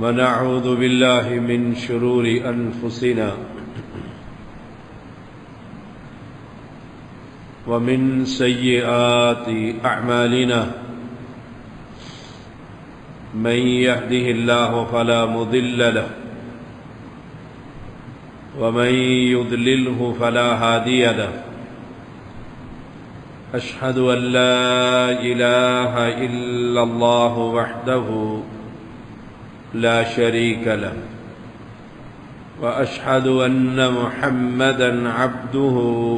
ونعوذ بالله من شرور أنفسنا ومن سيئات أعمالنا من يهده الله فلا مضل له ومن يضلله فلا هادي له أشهد أن لا إله إلا الله وحده لا شريك له وأشهد أن محمدًا عبده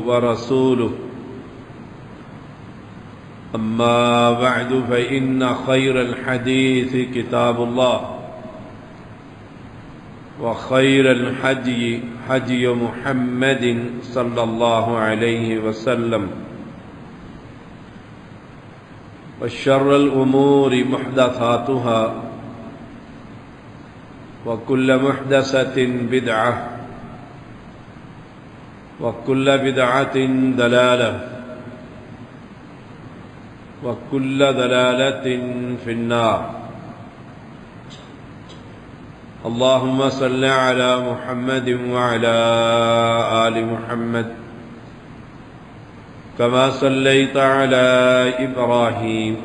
ورسوله أما بعد فإن خير الحديث كتاب الله وخير الهدي هدي محمد صلى الله عليه وسلم وشر الأمور محدثاتها وكل محدثة بدعة وكل بدعة ضلالة وكل ضلالة في النار اللهم صل على محمد وعلى آل محمد كما صليت على إبراهيم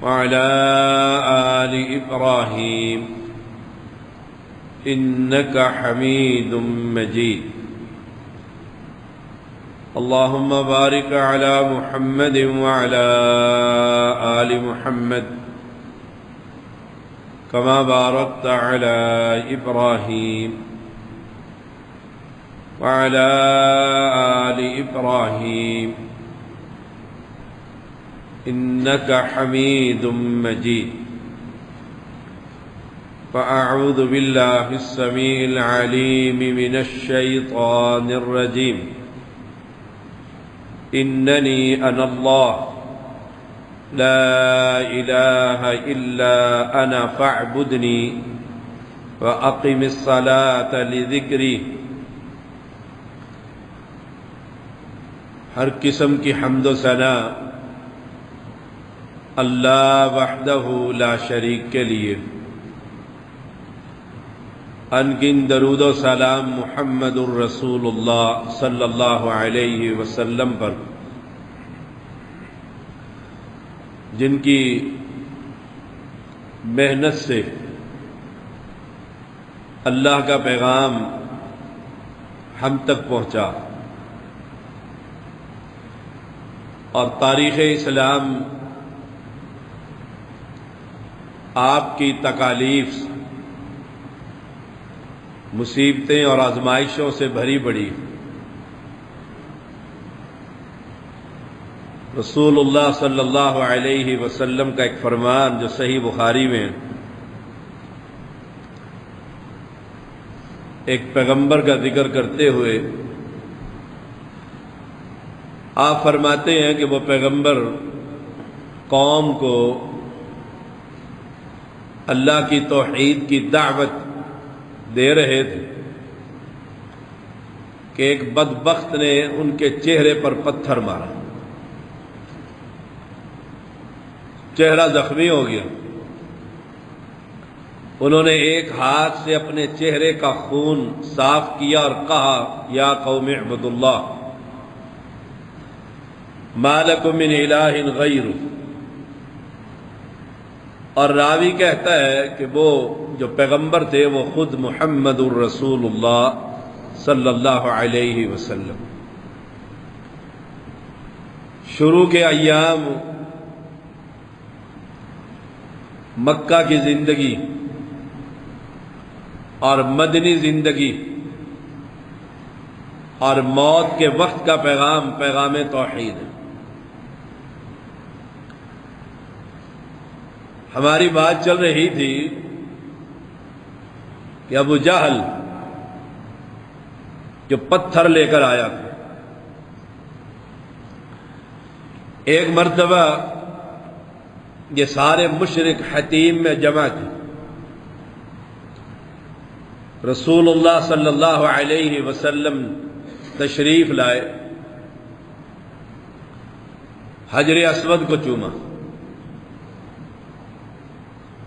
وعلى آل إبراهيم إنك حميد مجيد اللهم بارك على محمد وعلى آل محمد كما باركت على إبراهيم وعلى آل إبراهيم إنك حميد مجيد فأعوذ بالله السميع العليم من الشيطان الرجيم إنني أنا الله لا إله إلا أنا فاعبدني وأقم الصلاة لذكري ہر قسم کی حمد و ثنا اللہ وحدہ لا شریک کے لیے، انگن درود و سلام محمد الرسول اللہ صلی اللہ علیہ وسلم پر، جن کی محنت سے اللہ کا پیغام ہم تک پہنچا اور تاریخ اسلام آپ کی تکالیف، مصیبتیں اور آزمائشوں سے بھری پڑی۔ رسول اللہ صلی اللہ علیہ وسلم کا ایک فرمان جو صحیح بخاری میں ایک پیغمبر کا ذکر کرتے ہوئے آپ فرماتے ہیں کہ وہ پیغمبر قوم کو اللہ کی توحید کی دعوت دے رہے تھے کہ ایک بدبخت نے ان کے چہرے پر پتھر مارا، چہرہ زخمی ہو گیا۔ انہوں نے ایک ہاتھ سے اپنے چہرے کا خون صاف کیا اور کہا یا قوم اعبدوا اللہ ما لکم من الہ غیرہ، اور راوی کہتا ہے کہ وہ جو پیغمبر تھے وہ خود محمد الرسول اللہ صلی اللہ علیہ وسلم۔ شروع کے ایام مکہ کی زندگی اور مدنی زندگی اور موت کے وقت کا پیغام پیغام توحید ہے۔ ہماری بات چل رہی تھی کہ ابو جہل جو پتھر لے کر آیا تھا، ایک مرتبہ یہ سارے مشرک حتیم میں جمع تھے، رسول اللہ صلی اللہ علیہ وسلم تشریف لائے، حجر اسود کو چوما،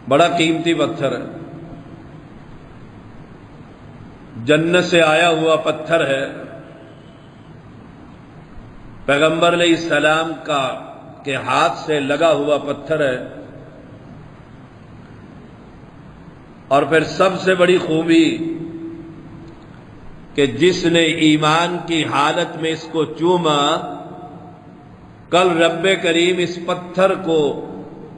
بڑا قیمتی پتھر ہے، جنت سے آیا ہوا پتھر ہے، پیغمبر علیہ السلام کے ہاتھ سے لگا ہوا پتھر ہے۔ اور پھر سب سے بڑی خوبی کہ جس نے ایمان کی حالت میں اس کو چوما، کل رب کریم اس پتھر کو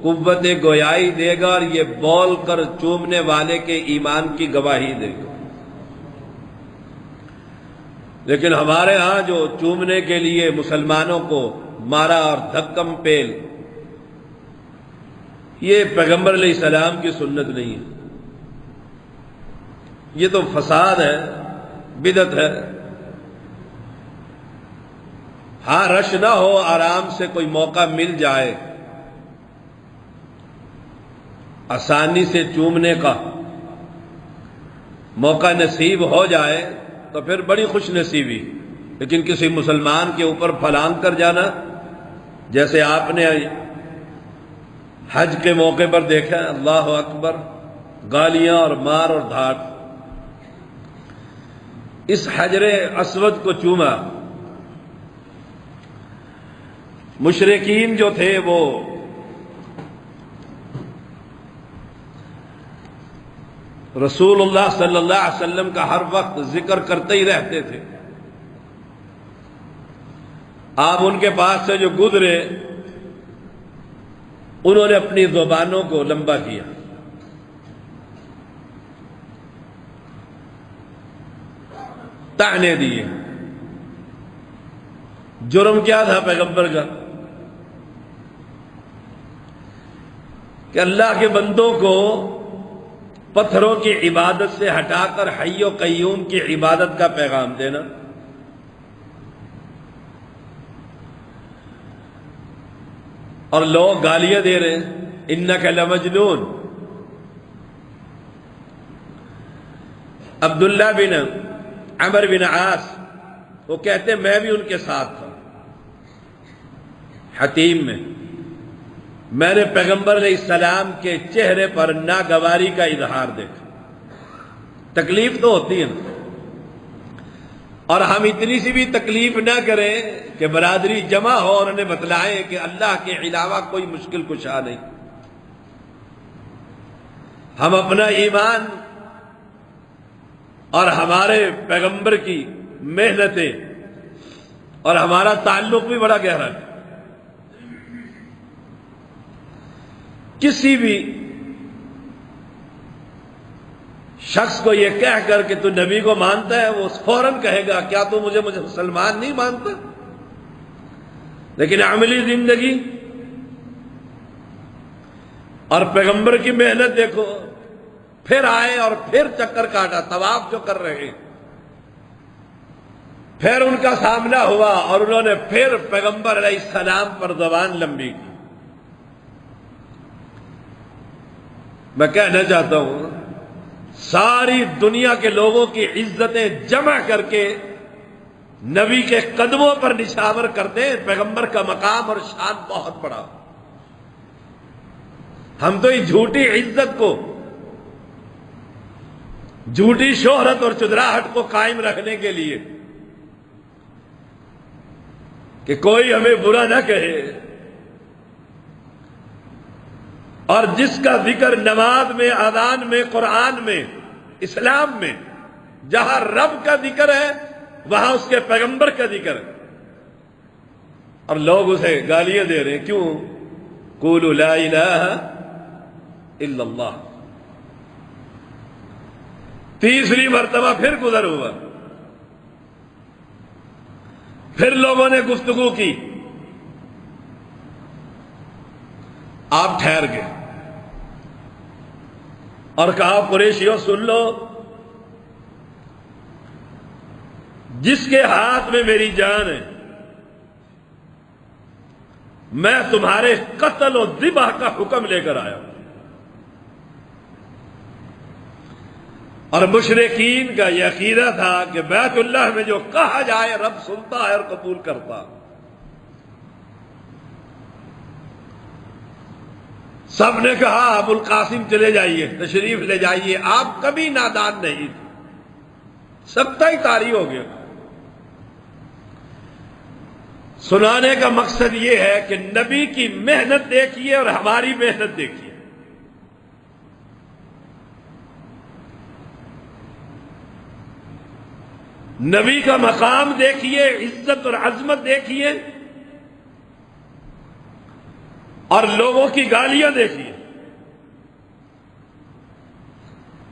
قوت گویائی دے گا اور یہ بول کر چومنے والے کے ایمان کی گواہی دے گا۔ لیکن ہمارے ہاں جو چومنے کے لیے مسلمانوں کو مارا اور دھکم پیل، یہ پیغمبر علیہ السلام کی سنت نہیں ہے، یہ تو فساد ہے، بدعت ہے۔ ہاں رش نہ ہو، آرام سے کوئی موقع مل جائے آسانی سے چومنے کا موقع نصیب ہو جائے تو پھر بڑی خوش نصیبی، لیکن کسی مسلمان کے اوپر پھلانگ کر جانا، جیسے آپ نے حج کے موقع پر دیکھا، اللہ اکبر، گالیاں اور مار اور دھاڑ، اس حجر اسود کو چوما۔ مشرکین جو تھے وہ رسول اللہ صلی اللہ علیہ وسلم کا ہر وقت ذکر کرتے ہی رہتے تھے۔ آپ ان کے پاس سے جو گزرے، انہوں نے اپنی زبانوں کو لمبا کیا، طعنے دیے۔ جرم کیا تھا پیغمبر کا؟ کہ اللہ کے بندوں کو پتھروں کی عبادت سے ہٹا کر حی و قیوم کی عبادت کا پیغام دینا۔ اور لوگ گالیاں دے رہے ہیں، انک لمجنون۔ عبداللہ بن عمر بن عاص وہ کہتے میں بھی ان کے ساتھ تھا حتیم میں نے پیغمبر علیہ السلام کے چہرے پر ناگواری کا اظہار دیکھا۔ تکلیف تو ہوتی ہے نا، اور ہم اتنی سی بھی تکلیف نہ کریں کہ برادری جمع ہو اور انہیں بتلائیں کہ اللہ کے علاوہ کوئی مشکل کشا نہیں۔ ہم اپنا ایمان اور ہمارے پیغمبر کی محنتیں اور ہمارا تعلق بھی بڑا گہرا ہے۔ کسی بھی شخص کو یہ کہہ کر کہ تو نبی کو مانتا ہے، وہ فوراً کہے گا کیا تو مجھے مسلمان نہیں مانتا؟ لیکن عملی زندگی اور پیغمبر کی محنت دیکھو، پھر آئے اور پھر چکر کاٹا، طواف جو کر رہے ہیں، پھر ان کا سامنا ہوا اور انہوں نے پھر پیغمبر علیہ السلام پر زبان لمبی کی۔ میں کہنا چاہتا ہوں، ساری دنیا کے لوگوں کی عزتیں جمع کر کے نبی کے قدموں پر نشاور کر دیں، پیغمبر کا مقام اور شان بہت بڑا۔ ہم تو اس جھوٹی عزت کو، جھوٹی شہرت اور چدراہٹ کو قائم رکھنے کے لیے کہ کوئی ہمیں برا نہ کہے، اور جس کا ذکر نماز میں، اذان میں، قرآن میں، اسلام میں، جہاں رب کا ذکر ہے وہاں اس کے پیغمبر کا ذکر ہے، اور لوگ اسے گالیاں دے رہے ہیں۔ کیوں؟ قولوا لا الہ الا اللہ۔ تیسری مرتبہ پھر گزر ہوا، پھر لوگوں نے گفتگو کی، آپ ٹھہر گئے اور کہا قریشیوں سن لو، جس کے ہاتھ میں میری جان ہے، میں تمہارے قتل و ذبح کا حکم لے کر آیا ہوں۔ اور مشرکین کا یہ عقیدہ تھا کہ بیت اللہ میں جو کہا جائے رب سنتا ہے اور قبول کرتا۔ سب نے کہا ابو القاسم چلے جائیے، تشریف لے جائیے، آپ کبھی نادان نہیں تھے، سب ہی طاری ہو گیا۔ سنانے کا مقصد یہ ہے کہ نبی کی محنت دیکھیے اور ہماری محنت دیکھیے۔ نبی کا مقام دیکھیے، عزت اور عظمت دیکھیے، اور لوگوں کی گالیاں دیکھیے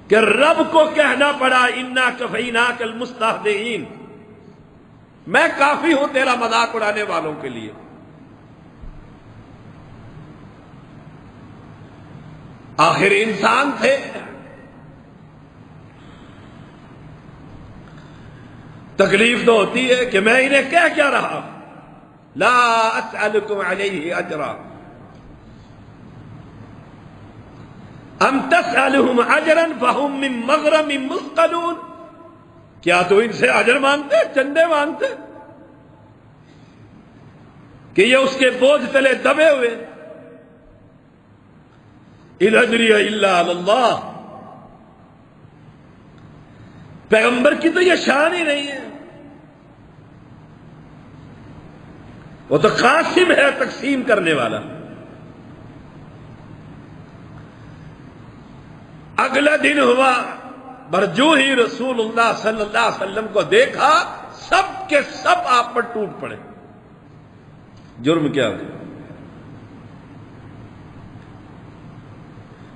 کہ رب کو کہنا پڑا انا کفیناک المستہزئین، میں کافی ہوں تیرا مذاق اڑانے والوں کے لیے۔ آخر انسان تھے، تکلیف تو ہوتی ہے کہ میں انہیں کہہ کیا رہا، لا اسألکم علیہ اجرا ام تسألہم اجرا فہم من مغرم مثقلون، کیا تو ان سے اجر مانگتے، چندے مانگتے کہ یہ اس کے بوجھ تلے دبے ہوئے؟ ان اجری الا علی اللہ، پیغمبر کی تو یہ شان ہی نہیں ہے، وہ تو قاسم ہے، تقسیم کرنے والا۔ اگلا دن ہوا، برجو ہی رسول اللہ صلی اللہ علیہ وسلم کو دیکھا، سب کے سب آپ پر ٹوٹ پڑے۔ جرم کیا ہوا؟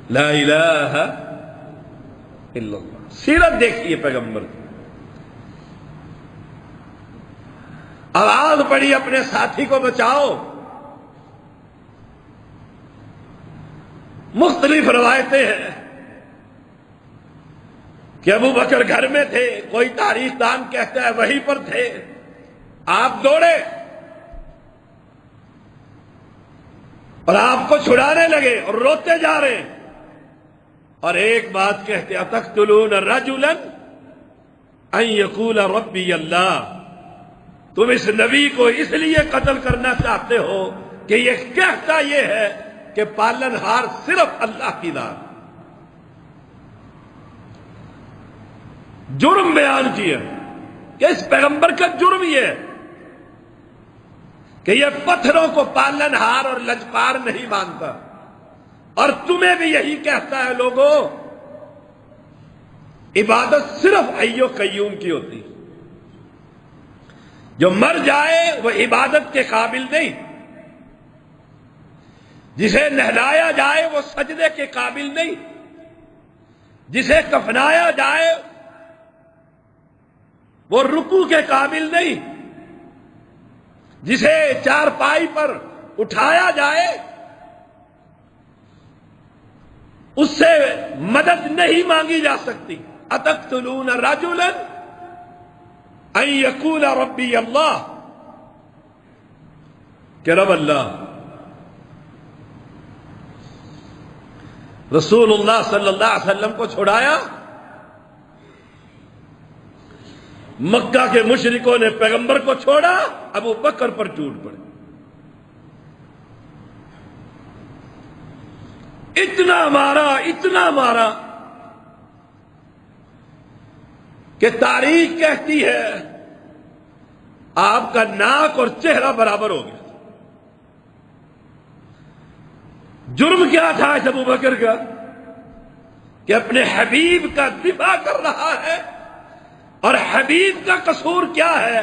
لا الہ الا اللہ۔ سیرت دیکھیے پیغمبر کی، آواز پڑی اپنے ساتھی کو بچاؤ۔ مختلف روایتیں ہیں کہ ابو بکر گھر میں تھے، کوئی تاریخ دان کہتا ہے وہیں پر تھے، آپ دوڑے اور آپ کو چھڑانے لگے اور روتے جا رہے ہیں، اور ایک بات کہتے اتقتلون رجلا ان یقول ربی اللہ، تم اس نبی کو اس لیے قتل کرنا چاہتے ہو کہ یہ کہتا یہ ہے کہ پالن ہار صرف اللہ کی ذات۔ جرم بیان کیا کہ اس پیغمبر کا جرم یہ ہے کہ یہ پتھروں کو پالن ہار اور لجپار نہیں مانتا، اور تمہیں بھی یہی کہتا ہے لوگوں عبادت صرف حی و قیوم کی ہوتی، جو مر جائے وہ عبادت کے قابل نہیں، جسے نہلایا جائے وہ سجدے کے قابل نہیں، جسے کفنایا جائے وہ رکوع کے قابل نہیں، جسے چارپائی پر اٹھایا جائے اس سے مدد نہیں مانگی جا سکتی۔ اتقتلون رجلا ان یقول ربی اللہ، کہ رب اللہ۔ رسول اللہ صلی اللہ علیہ وسلم کو چھڑایا، مکہ کے مشرکوں نے پیغمبر کو چھوڑا، ابو بکر پر ٹوٹ پڑے۔ اتنا مارا کہ تاریخ کہتی ہے آپ کا ناک اور چہرہ برابر ہو گیا۔ جرم کیا تھا اس ابو بکر کا کہ اپنے حبیب کا دفاع کر رہا ہے، اور حبیب کا قصور کیا ہے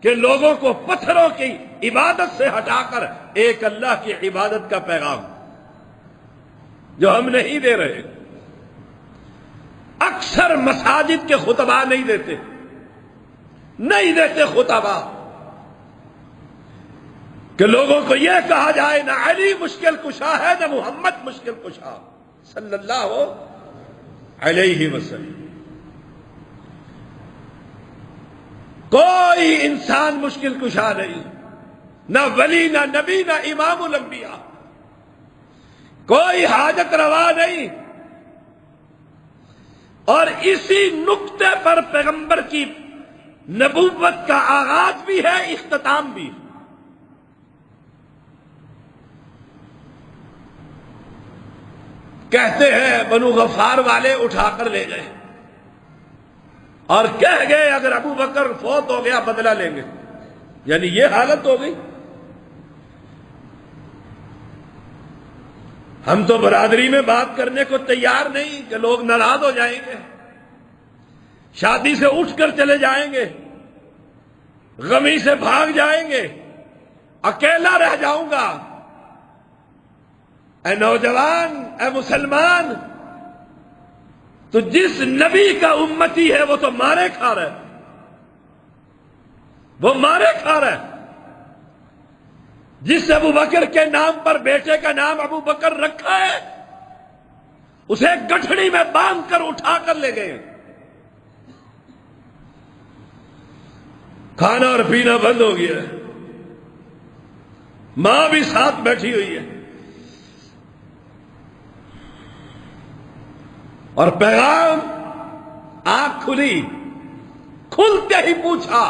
کہ لوگوں کو پتھروں کی عبادت سے ہٹا کر ایک اللہ کی عبادت کا پیغام جو ہم نہیں دے رہے۔ اکثر مساجد کے خطبہ نہیں دیتے خطبہ کہ لوگوں کو یہ کہا جائے نہ علی مشکل کشا ہے نہ محمد مشکل کشا صلی اللہ علیہ وسلم۔ کوئی انسان مشکل کشا نہیں، نہ ولی نہ نبی نہ امام الانبیاء، کوئی حاجت روا نہیں۔ اور اسی نقطے پر پیغمبر کی نبوت کا آغاز بھی ہے، اختتام بھی۔ کہتے ہیں بنو غفار والے اٹھا کر لے گئے اور کہہ گئے اگر ابو بکر فوت ہو گیا بدلہ لیں گے. یعنی یہ حالت ہو گئی. ہم تو برادری میں بات کرنے کو تیار نہیں کہ لوگ ناراض ہو جائیں گے، شادی سے اٹھ کر چلے جائیں گے، غمی سے بھاگ جائیں گے، اکیلا رہ جاؤں گا. اے نوجوان، اے مسلمان، تو جس نبی کا امتی ہے وہ تو مارے کھا رہا ہے، وہ مارے کھا رہا ہے. جس ابو بکر کے نام پر بیٹے کا نام ابو بکر رکھا ہے اسے گٹھڑی میں باندھ کر اٹھا کر لے گئے. کھانا اور پینا بند ہو گیا، ماں بھی ساتھ بیٹھی ہوئی ہے، اور پیغام آنکھ کھلی، کھلتے ہی پوچھا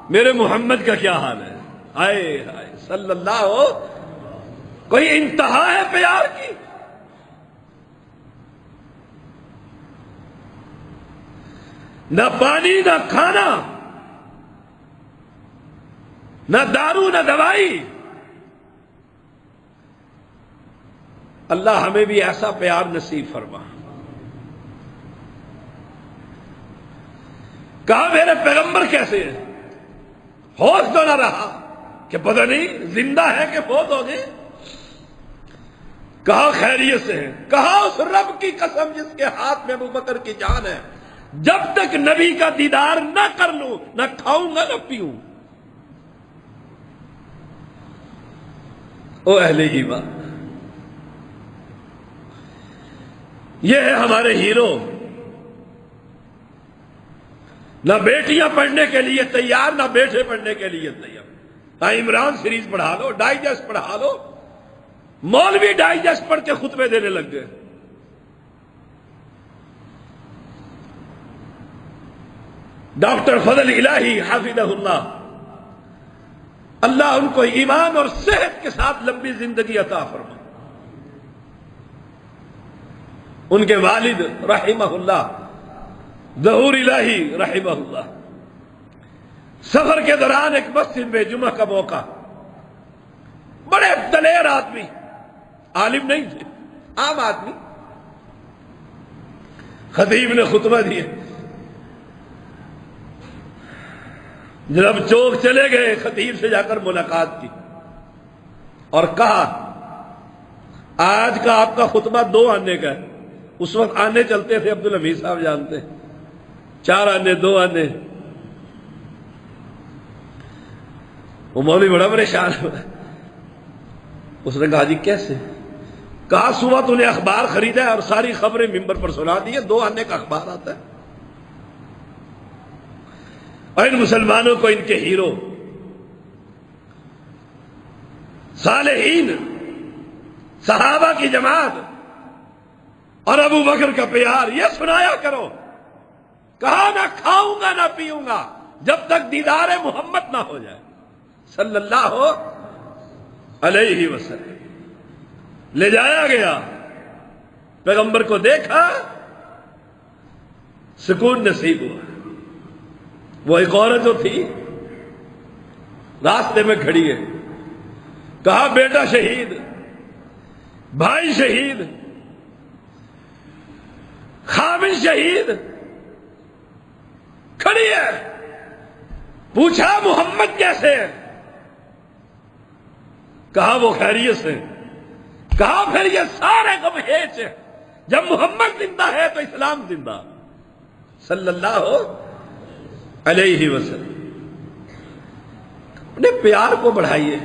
میرے محمد کا کیا حال ہے. آئے ہائے صلی اللہ ہو، کوئی انتہا ہے پیار کی. نہ پانی نہ کھانا، نہ دارو نہ دوائی. اللہ ہمیں بھی ایسا پیار نصیب فرما. کہا میرے پیغمبر کیسے ہیں؟ ہوش تو نہ رہا کہ پتہ نہیں زندہ ہے کہ فوت ہو گئے. کہا خیریت سے ہیں. کہا اس رب کی قسم جس کے ہاتھ میں ابو بکر کی جان ہے، جب تک نبی کا دیدار نہ کر لوں نہ کھاؤں گا نہ پیوں. او اہل ایمان، یہ ہے ہمارے ہیرو. نہ بیٹیاں پڑھنے کے لیے تیار، نہ بیٹے پڑھنے کے لیے تیار. عمران سیریز پڑھا لو، ڈائجسٹ پڑھا لو. مولوی ڈائجسٹ پڑھ کے خطبے دینے لگ گئے. ڈاکٹر فضل الہی حافظہ اللہ، اللہ ان کو ایمان اور صحت کے ساتھ لمبی زندگی عطا فرما. ان کے والد رحمہ اللہ ظہور الہی رحمہ اللہ، سفر کے دوران ایک مسجد میں جمعہ کا موقع، بڑے دلیر آدمی، عالم نہیں تھے، عام آدمی. خطیب نے خطبہ دیا، جب چوک چلے گئے خطیب سے جا کر ملاقات کی اور کہا آج کا آپ کا خطبہ 2 آنے کا ہے. اس وقت آنے چلتے تھے، عبدالحمید صاحب جانتے، 4 آنے 2 آنے. وہ مولوی بڑا پریشان ہوا. اس نے کہا جی کیسے؟ کہا صبح تو نے اخبار خریدا ہے اور ساری خبریں ممبر پر سنا دی ہے، 2 آنے کا اخبار آتا ہے. اور ان مسلمانوں کو ان کے ہیرو صالحین، صحابہ کی جماعت اور ابو بکر کا پیار یہ سنایا کرو. کہا نہ کھاؤں گا نہ پیوں گا جب تک دیدار محمد نہ ہو جائے صلی اللہ علیہ وسلم. لے جایا گیا، پیغمبر کو دیکھا، سکون نصیب ہوا. وہ ایک عورت جو تھی راستے میں کھڑی ہے، کہا بیٹا شہید، بھائی شہید، خامن شہید. کھڑی ہے، پوچھا محمد کیسے ہے؟ کہا وہ خیریت سے. کہا پھر یہ سارے غم ہیچ ہے، جب محمد زندہ ہے تو اسلام زندہ صلی اللہ علیہ وسلم. اپنے پیار کو بڑھائیے.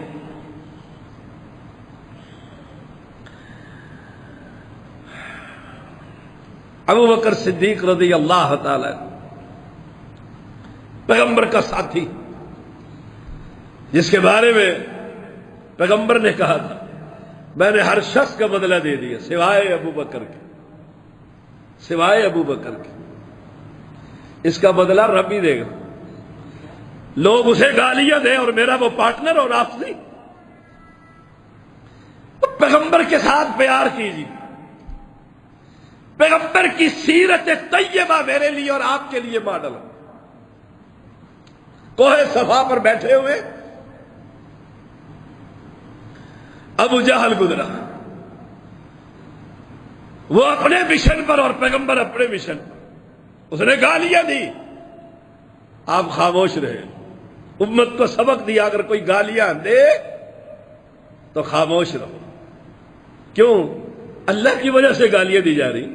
ابو بکر صدیق رضی اللہ تعالی پیغمبر کا ساتھی، جس کے بارے میں پیغمبر نے کہا تھا میں نے ہر شخص کا بدلہ دے دیا سوائے ابو بکر کے، سوائے ابو بکر کے. اس کا بدلہ رب ہی دے گا. لوگ اسے گالیاں دیں اور میرا وہ پارٹنر اور آفسی. پیغمبر کے ساتھ پیار کیجیے. پیغمبر کی سیرت طیبہ میرے لیے اور آپ کے لیے ماڈل ہے۔ کوہ صفا پر بیٹھے ہوئے ابو جہل گزرا، وہ اپنے مشن پر اور پیغمبر اپنے مشن پر، اس نے گالیاں دی، آپ خاموش رہے، امت کو سبق دیا اگر کوئی گالیاں دے تو خاموش رہو۔ کیوں؟ اللہ کی وجہ سے گالیاں دی جا رہی۔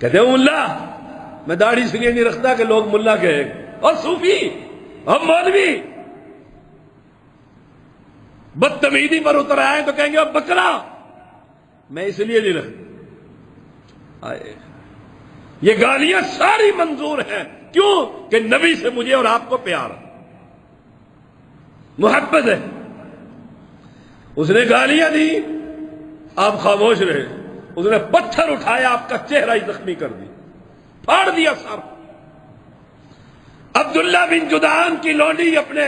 کہتے ہیں ملا، میں داڑھی اس لیے نہیں رکھتا کہ لوگ ملا کہیں، اور صوفی اور مولوی بدتمیزی پر اتر آئے تو کہیں گے اب بکرا، میں اس لیے نہیں رکھتا۔ یہ گالیاں ساری منظور ہیں، کیوں؟ کہ نبی سے مجھے اور آپ کو پیار محبت ہے۔ اس نے گالیاں دی، آپ خاموش رہے، اس نے پتھر اٹھایا، آپ کا چہرہ ہی زخمی کر دیا، پھاڑ دیا سر۔ عبداللہ بن جدعان کی لونڈی اپنے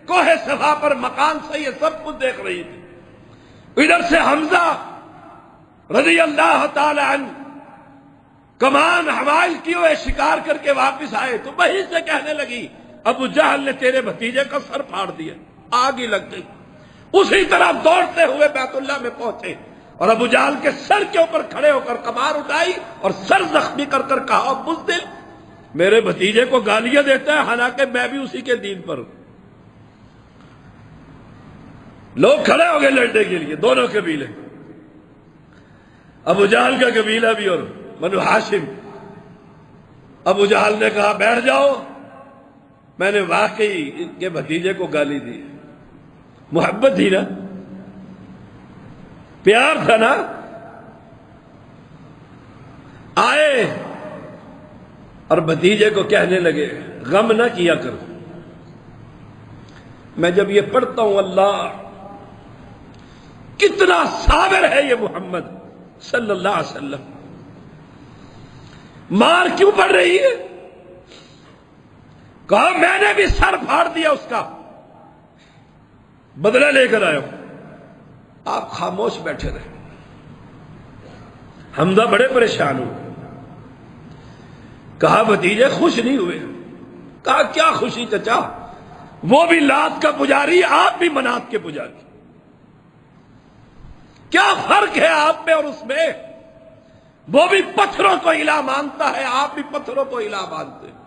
کوہ صفا پر مکان سے یہ سب کچھ دیکھ رہی تھی، ادھر سے حمزہ رضی اللہ تعالی عنہ کمان حمائل کی ہوئے شکار کر کے واپس آئے تو وہیں سے کہنے لگی ابو جہل نے تیرے بھتیجے کا سر پھاڑ دیا، آگ ہی لگ گئی۔ اسی طرح دوڑتے ہوئے بیت اللہ میں پہنچے اور ابو جہل کے سر کے اوپر کھڑے ہو کر کمار اٹھائی اور سر زخمی کر کر کہا بزدل، میرے بھتیجے کو گالیاں دیتا ہے حالانکہ میں بھی اسی کے دین پر ہوں۔ لوگ کھڑے ہو گئے لڑنے کے لیے، دونوں قبیلے، ابو جہل کا قبیلہ بھی اور بنو ہاشم۔ ابو جہل نے کہا بیٹھ جاؤ، میں نے واقعی ان کے بھتیجے کو گالی دی، محبت تھی نا، پیار تھا نا۔ آئے اور بھتیجے کو کہنے لگے غم نہ کیا کرو، میں جب یہ پڑھتا ہوں اللہ کتنا صابر ہے یہ محمد صلی اللہ علیہ وسلم، مار کیوں پڑ رہی ہے؟ کہا میں نے بھی سر پھاڑ دیا اس کا، بدلہ لے کر آیا ہوں۔ آپ خاموش بیٹھے رہے۔ حمزہ بڑے پریشان ہوئے، کہا بھتیجے خوش نہیں ہوئے؟ کہا کیا خوشی چچا، وہ بھی لات کا پجاری، آپ بھی منات کے پجاری، کیا فرق ہے آپ میں اور اس میں؟ وہ بھی پتھروں کو الہ مانتا ہے، آپ بھی پتھروں کو الہ مانتے ہیں،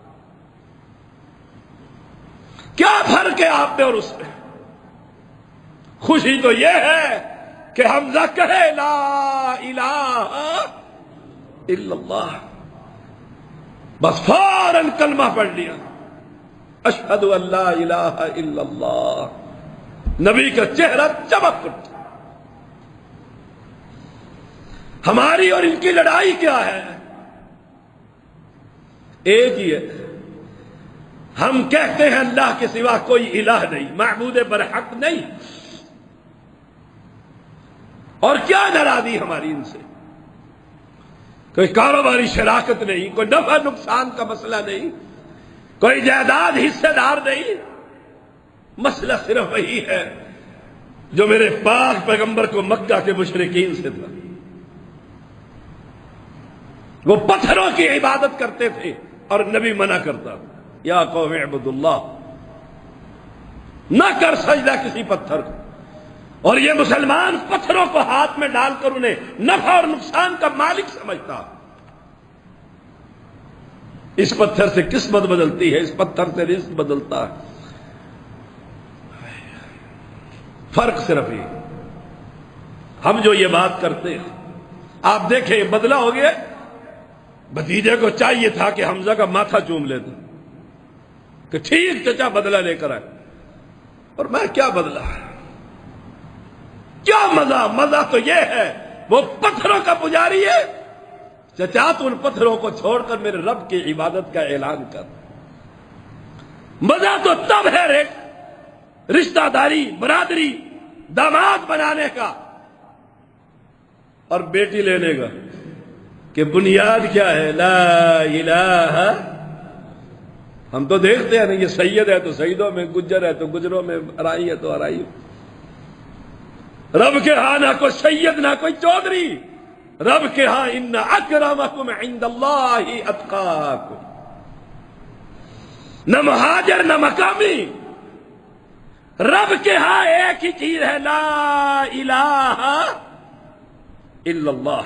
کیا فرق ہے آپ میں اور اس میں؟ خوشی تو یہ ہے کہ حمزہ کہے لا الہ الا اللہ، بس فوراً کلمہ پڑھ لیا، اشہد ان لا الہ الا اللہ۔ نبی کا چہرہ چمک اٹھا۔ ہماری اور ان کی لڑائی کیا ہے؟ ایک ہی ہے، ہم کہتے ہیں اللہ کے سوا کوئی الہ نہیں، معبود برحق نہیں، اور کیا ناراضی ہماری ان سے؟ کوئی کاروباری شراکت نہیں، کوئی نفع نقصان کا مسئلہ نہیں، کوئی جائیداد حصے دار نہیں، مسئلہ صرف وہی ہے جو میرے پاک پیغمبر کو مکہ کے مشرکین سے تھا۔ وہ پتھروں کی عبادت کرتے تھے اور نبی منع کرتا، یا قوم اعبدوا اللہ، نہ کر سجدہ کسی پتھر کو۔ اور یہ مسلمان پتھروں کو ہاتھ میں ڈال کر انہیں نفع اور نقصان کا مالک سمجھتا۔ اس پتھر سے قسمت بدلتی ہے، اس پتھر سے رزق بدلتا ہے، فرق صرف ہی ہم جو یہ بات کرتے ہیں۔ آپ دیکھیں بدلہ ہو گیا، بھتیجے کو چاہیے تھا کہ حمزہ کا ماتھا چوم لیتا کہ ٹھیک چچا بدلہ لے کر آئے، اور میں کیا بدلہ ہے، کیا مزہ؟ مزہ تو یہ ہے وہ پتھروں کا پجاری ہے، چچا تو ان پتھروں کو چھوڑ کر میرے رب کی عبادت کا اعلان کر۔ مزہ تو تب ہے رشتہ داری، برادری، داماد بنانے کا اور بیٹی لینے کا، کہ بنیاد کیا ہے؟ لا الہ۔ ہم تو دیکھتے ہیں نا، یہ سید ہے تو سیدوں میں، گجر ہے تو گجروں میں، ارائی ہے تو ارائی۔ رب کے ہاں نہ کوئی سید نہ کوئی چودھری، رب کے ہاں ان اکرمکم عند اللہ اتقاکم، نہ مہاجر نہ مقامی، رب کے ہاں ایک ہی چیز ہے، لا الہ الا اللہ۔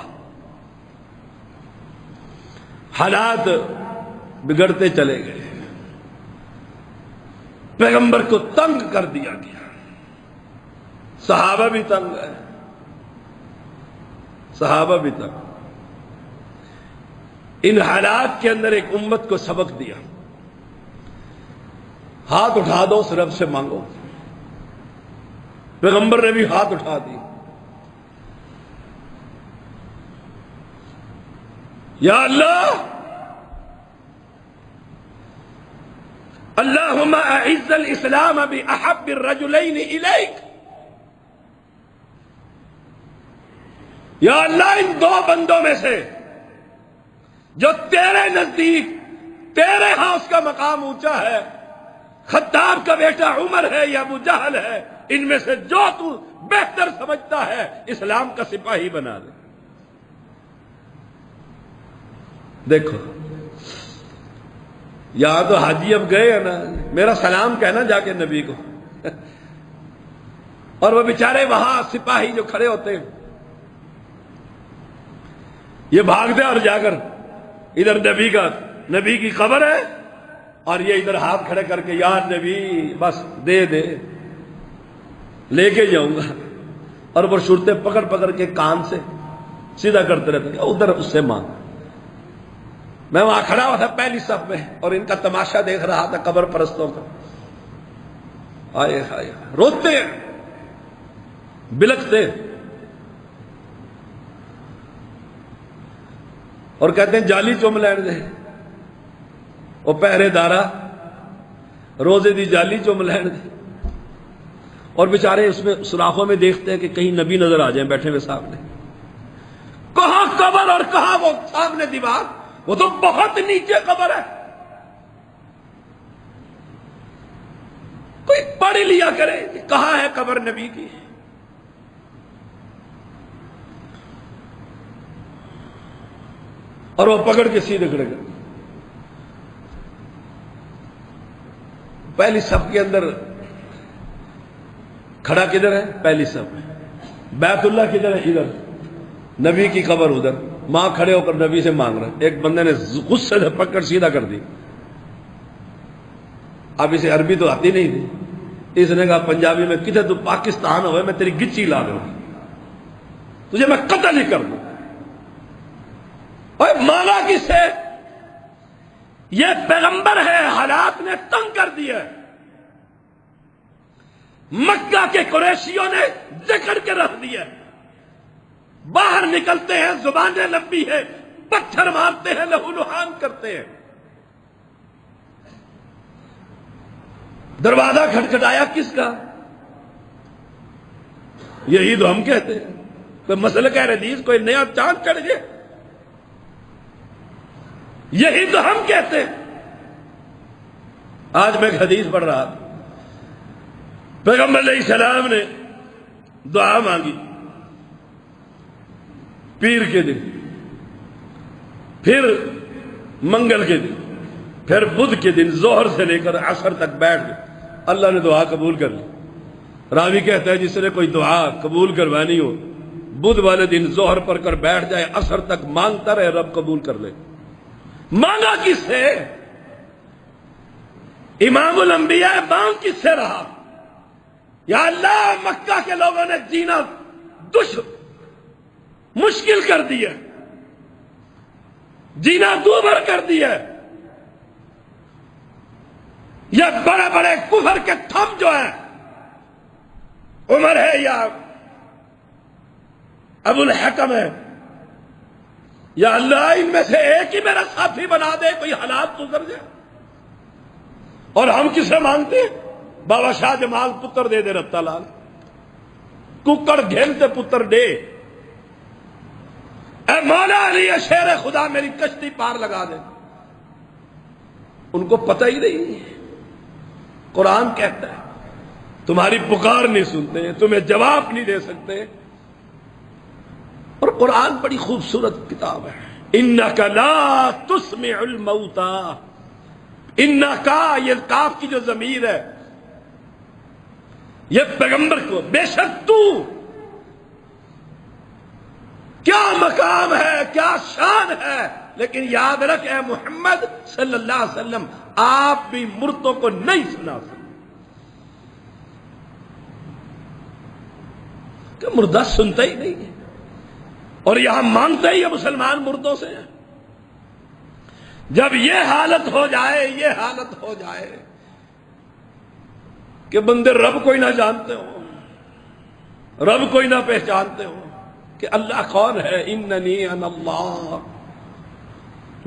حالات بگڑتے چلے گئے، پیغمبر کو تنگ کر دیا گیا، صحابہ بھی تنگ ہے، صحابہ بھی تنگ۔ ان حالات کے اندر ایک امت کو سبق دیا، ہاتھ اٹھا دو، اس رب سے مانگو۔ پیغمبر نے بھی ہاتھ اٹھا دی، یا اللہ، اللہم اعز الاسلام باحب الرجلین الیک، یا اللہ ان دو بندوں میں سے جو تیرے نزدیک، تیرے ہاں اس کا مقام اونچا ہے، خطاب کا بیٹا عمر ہے یا ابو جہل ہے، ان میں سے جو تو بہتر سمجھتا ہے اسلام کا سپاہی بنا دے۔ دیکھو یہاں تو حاجی اب گئے ہیں نا، میرا سلام کہنا جا کے نبی کو، اور وہ بیچارے وہاں سپاہی جو کھڑے ہوتے ہیں، یہ بھاگتے اور جا کر ادھر نبی کی قبر ہے، اور یہ ادھر ہاتھ کھڑے کر کے یا نبی بس دے دے، لے کے جاؤں گا، اور وہ صورتیں پکڑ پکڑ کے کان سے سیدھا کرتے رہتے ہیں، ادھر اس سے مانگ۔ میں وہاں کھڑا ہوا تھا پہلی صف میں، اور ان کا تماشا دیکھ رہا تھا قبر پرستوں کا، آئے ہائے روتے ہیں، بلکتے ہیں، اور کہتے ہیں جالی چوم لین دے، وہ پہرے دارا روزے دی جالی چوم لین دے، اور بیچارے اس میں سوراخوں میں دیکھتے ہیں کہ کہیں نبی نظر آ جائیں بیٹھے ہوئے سامنے، کہاں قبر اور کہاں وہ سامنے دیوار، وہ تو بہت نیچے قبر ہے، کوئی پڑھ لیا کرے کہاں ہے قبر نبی کی۔ اور وہ پکڑ کے سیدھے کھڑے گئے، پہلی صف کے اندر کھڑا کدھر ہے؟ پہلی صف میں۔ بیت اللہ کدھر ہے؟ ادھر۔ نبی کی قبر ادھر، ماں کھڑے ہو کر نبی سے مانگ رہے، ایک بندے نے غصے سے پکڑ سیدھا کر دی، اب اسے عربی تو آتی نہیں تھی، اس نے کہا پنجابی میں، کدھر تو پاکستان ہوئے میں تیری گچی لا دوں، تجھے میں قتل ہی کر دوں۔ اور مانا کس سے؟ یہ پیغمبر ہے، حالات نے تنگ کر دیا، مکہ کے قریشیوں نے جکڑ کے رکھ دیا، باہر نکلتے ہیں زبانیں لمبی ہے، پتھر مارتے ہیں، لہو لہان کرتے ہیں۔ دروازہ کھٹکھٹایا کس کا؟ یہی تو ہم کہتے ہیں، کوئی مسلک حدیث، کوئی نیا چاند چڑھ گیا، یہی تو ہم کہتے ہیں۔ آج میں ایک حدیث پڑھ رہا تھا، پیغمبر علیہ السلام نے دعا مانگی پیر کے دن، پھر منگل کے دن، پھر بدھ کے دن، ظہر سے لے کر عصر تک بیٹھ گئے، اللہ نے دعا قبول کر لی۔ راوی کہتا ہے جس نے کوئی دعا قبول کروانی ہو، بدھ والے دن ظہر پر کر بیٹھ جائے، عصر تک مانگتا رہے، رب قبول کر لے۔ مانگا کس سے؟ امام الانبیاء مانگ کس سے رہا؟ یا اللہ مکہ کے لوگوں نے جینا مشکل کر دیا، جینا دوبھر کر دیا، یہ بڑے بڑے کفر کے تھم جو ہیں، عمر ہے یا ابو الحکم ہے، یا اللہ ان میں سے ایک ہی میرا ساتھی بنا دے، کوئی حالات گزر جائے۔ اور ہم کسے مانگتے ہیں؟ بابا شاہ جمال پتر دے دے رتا لال، ککڑ گھیلتے پتر دے، اے مولا علی شیر خدا میری کشتی پار لگا دے۔ ان کو پتہ ہی نہیں، قرآن کہتا ہے تمہاری پکار نہیں سنتے، تمہیں جواب نہیں دے سکتے، اور قرآن بڑی خوبصورت کتاب ہے. انک لا تسمع الموتى، انک، یہ کاف کی جو ضمیر ہے یہ پیغمبر کو، بے شک تو، کیا مقام ہے، کیا شان ہے، لیکن یاد رکھ اے محمد صلی اللہ علیہ وسلم، آپ بھی مردوں کو نہیں سنا سکتے. کہ مردہ سنتا ہی نہیں ہے، اور یہاں مانتے ہی ہے مسلمان مردوں سے. جب یہ حالت ہو جائے، یہ حالت ہو جائے کہ بندے رب کو ہی نہ جانتے ہو، رب کو ہی نہ پہچانتے ہو کہ اللہ کون ہے، اننی انا اللہ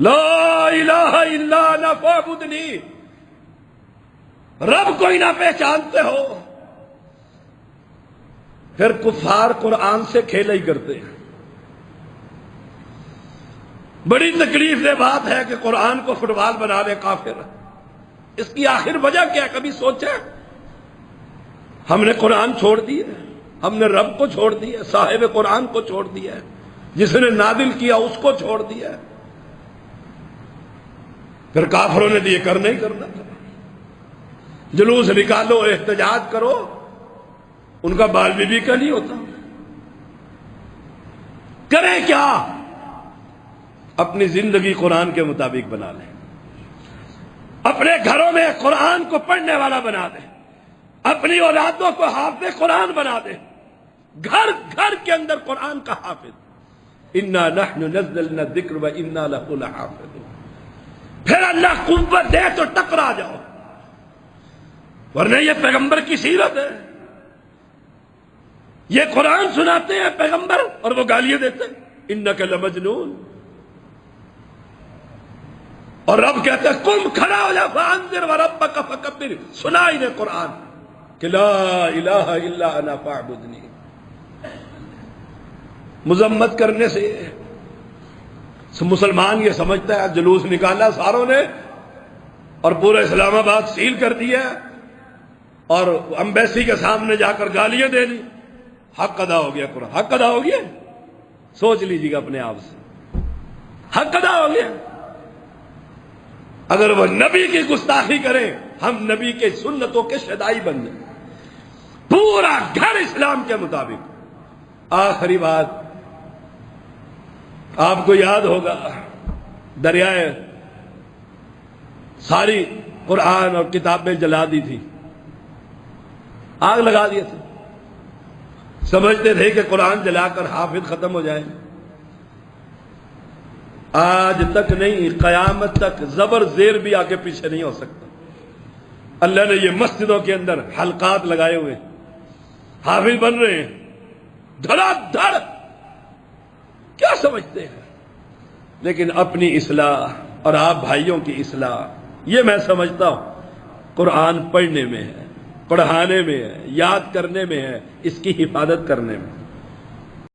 لا الہ الا انا فاعبدنی، رب کو ہی نہ پہچانتے ہو، پھر کفار قرآن سے کھیلا ہی کرتے ہیں. بڑی تکلیف دہ بات ہے کہ قرآن کو فٹ بال بنا لے کافر. اس کی آخر وجہ کیا، کبھی سوچا؟ ہم نے قرآن چھوڑ دیا، ہم نے رب کو چھوڑ دیا، صاحب قرآن کو چھوڑ دیا، جس نے نازل کیا اس کو چھوڑ دیا، پھر کافروں نے یہ کرنا ہی کرنا تھا. جلوس نکالو، احتجاج کرو، ان کا بال بی بی کا نہیں ہوتا. کریں کیا؟ اپنی زندگی قرآن کے مطابق بنا لیں، اپنے گھروں میں قرآن کو پڑھنے والا بنا دیں، اپنی اولادوں کو حافظ قرآن بنا دیں، گھر گھر کے اندر قرآن کا حافظ. انا نحن نزلنا الذکر وانا لہ لحافظون. پھر اللہ قوت دے تو ٹکرا جاؤ، ورنہ یہ پیغمبر کی سیرت ہے. یہ قرآن سناتے ہیں پیغمبر اور وہ گالیاں دیتے ہیں انک لمجنون. اور رب کہتے ہیں قم، کھڑا ہو جا، فانذر وربک فکبر، سنا انہیں قرآن کہ لا الہ الا انا فاعبدنی. مذمت کرنے سے مسلمان یہ سمجھتا ہے جلوس نکالا ساروں نے اور پورا اسلام آباد سیل کر دیا اور امبیسی کے سامنے جا کر گالیاں دے دی، حق ادا ہو گیا. قرآن حق ادا ہو گیا؟ سوچ لیجیے گا اپنے آپ سے، حق ادا ہو گیا؟ اگر وہ نبی کی گستاخی کریں، ہم نبی کے سنتوں کے شدائی بن جائیں، پورا گھر اسلام کے مطابق. آخری بات، آپ کو یاد ہوگا دریائے ساری قرآن اور کتابیں جلا دی تھی، آگ لگا دیے تھے. سمجھتے تھے کہ قرآن جلا کر حافظ ختم ہو جائے. آج تک نہیں، قیامت تک زبر زیر بھی آگے پیچھے نہیں ہو سکتا. اللہ نے یہ مسجدوں کے اندر حلقات لگائے ہوئے، حافظ بن رہے ہیں دھڑا دھڑ. کیا سمجھتے ہیں؟ لیکن اپنی اصلاح اور آپ بھائیوں کی اصلاح، یہ میں سمجھتا ہوں قرآن پڑھنے میں ہے، پڑھانے میں ہے، یاد کرنے میں ہے، اس کی حفاظت کرنے میں.